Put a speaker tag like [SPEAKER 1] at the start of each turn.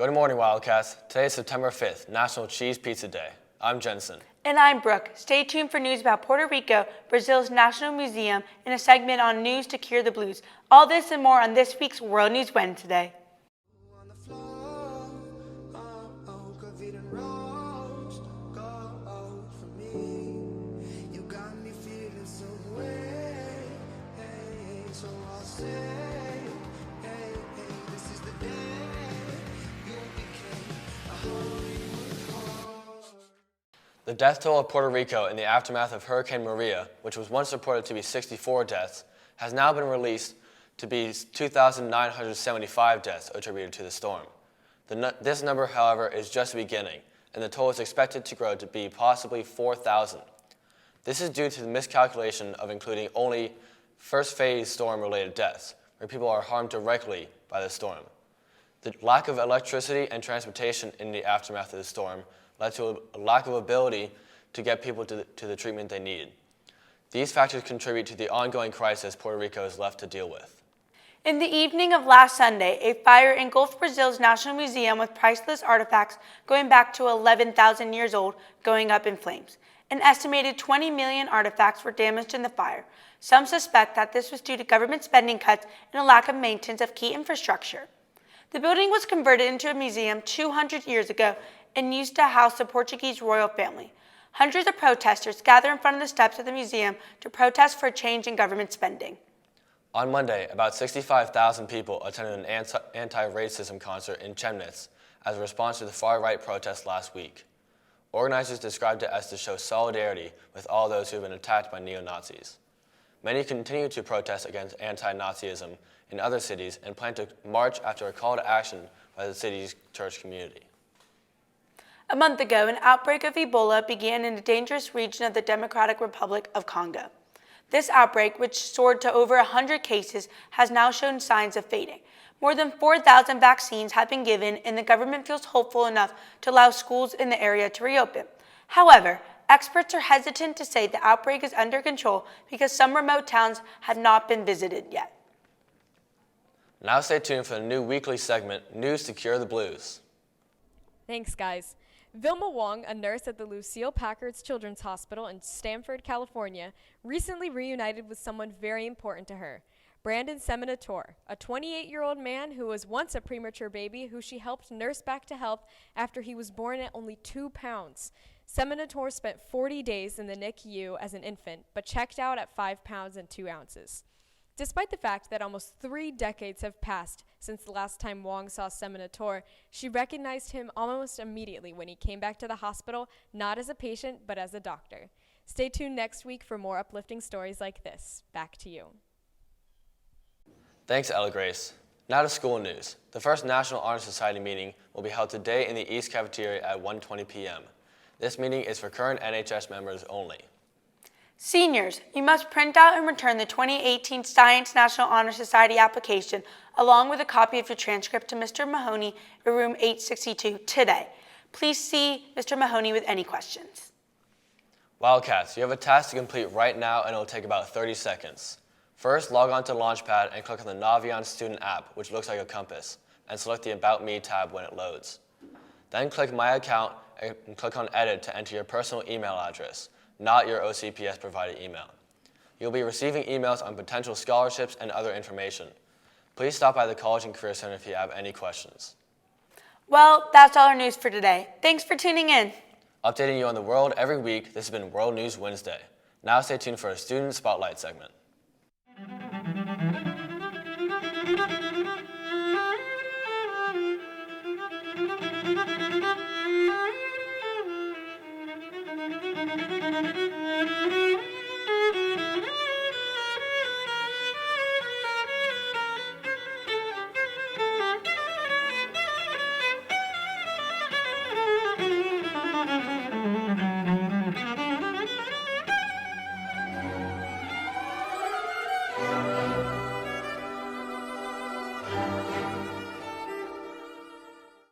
[SPEAKER 1] Good morning, Wildcats. Today is September 5th, National Cheese Pizza Day. I'm Jensen.
[SPEAKER 2] And I'm Brooke. Stay tuned for news about Puerto Rico, Brazil's National Museum, and a segment on News to Cure the Blues. All this and more on this week's World News Wednesday.
[SPEAKER 1] The death toll of Puerto Rico in the aftermath of Hurricane Maria, which was once reported to be 64 deaths, has now been released to be 2,975 deaths attributed to the storm. This number, however, is just the beginning, and the toll is expected to grow to be possibly 4,000. This is due to the miscalculation of including only first-phase storm-related deaths, where people are harmed directly by the storm. The lack of electricity and transportation in the aftermath of the storm led to a lack of ability to get people to the treatment they need. These factors contribute to the ongoing crisis Puerto Rico is left to deal with.
[SPEAKER 2] In the evening of last Sunday, a fire engulfed Brazil's National Museum with priceless artifacts going back to 11,000 years old, going up in flames. An estimated 20 million artifacts were damaged in the fire. Some suspect that this was due to government spending cuts and a lack of maintenance of key infrastructure. The building was converted into a museum 200 years ago and used to house the Portuguese royal family. Hundreds of protesters gather in front of the steps of the museum to protest for a change in government spending.
[SPEAKER 1] On Monday, about 65,000 people attended an anti-racism concert in Chemnitz as a response to the far-right protests last week. Organizers described it as to show solidarity with all those who have been attacked by neo-Nazis. Many continue to protest against anti-Nazism in other cities and plan to march after a call to action by the city's church community.
[SPEAKER 2] A month ago, an outbreak of Ebola began in a dangerous region of the Democratic Republic of Congo. This outbreak, which soared to over 100 cases, has now shown signs of fading. More than 4,000 vaccines have been given, and the government feels hopeful enough to allow schools in the area to reopen. However, experts are hesitant to say the outbreak is under control because some remote towns have not been visited yet.
[SPEAKER 1] Now stay tuned for the new weekly segment, News to Cure the Blues.
[SPEAKER 3] Thanks, guys. Vilma Wong, a nurse at the Lucille Packard Children's Hospital in Stanford, California, recently reunited with someone very important to her, Brandon Seminator, a 28-year-old man who was once a premature baby who she helped nurse back to health after he was born at only 2 pounds. Seminator spent 40 days in the NICU as an infant, but checked out at 5 pounds and 2 ounces. Despite the fact that almost 3 decades have passed since the last time Wong saw Seminator, she recognized him almost immediately when he came back to the hospital, not as a patient, but as a doctor. Stay tuned next week for more uplifting stories like this. Back to you.
[SPEAKER 1] Thanks, Ella Grace. Now to school news. The first National Honor Society meeting will be held today in the East Cafeteria at 1:20 p.m. This meeting is for current NHS members only.
[SPEAKER 2] Seniors, you must print out and return the 2018 Science National Honor Society application along with a copy of your transcript to Mr. Mahoney in room 862 today. Please see Mr. Mahoney with any questions.
[SPEAKER 1] Wildcats, you have a task to complete right now and it will take about 30 seconds. First, log on to Launchpad and click on the Navion student app, which looks like a compass, and select the About Me tab when it loads. Then click My Account and click on Edit to enter your personal email address, not your OCPS provided email. You'll be receiving emails on potential scholarships and other information. Please stop by the College and Career Center if you have any questions.
[SPEAKER 2] Well, that's all our news for today. Thanks for tuning in.
[SPEAKER 1] Updating you on the world every week, this has been World News Wednesday. Now stay tuned for a Student Spotlight segment.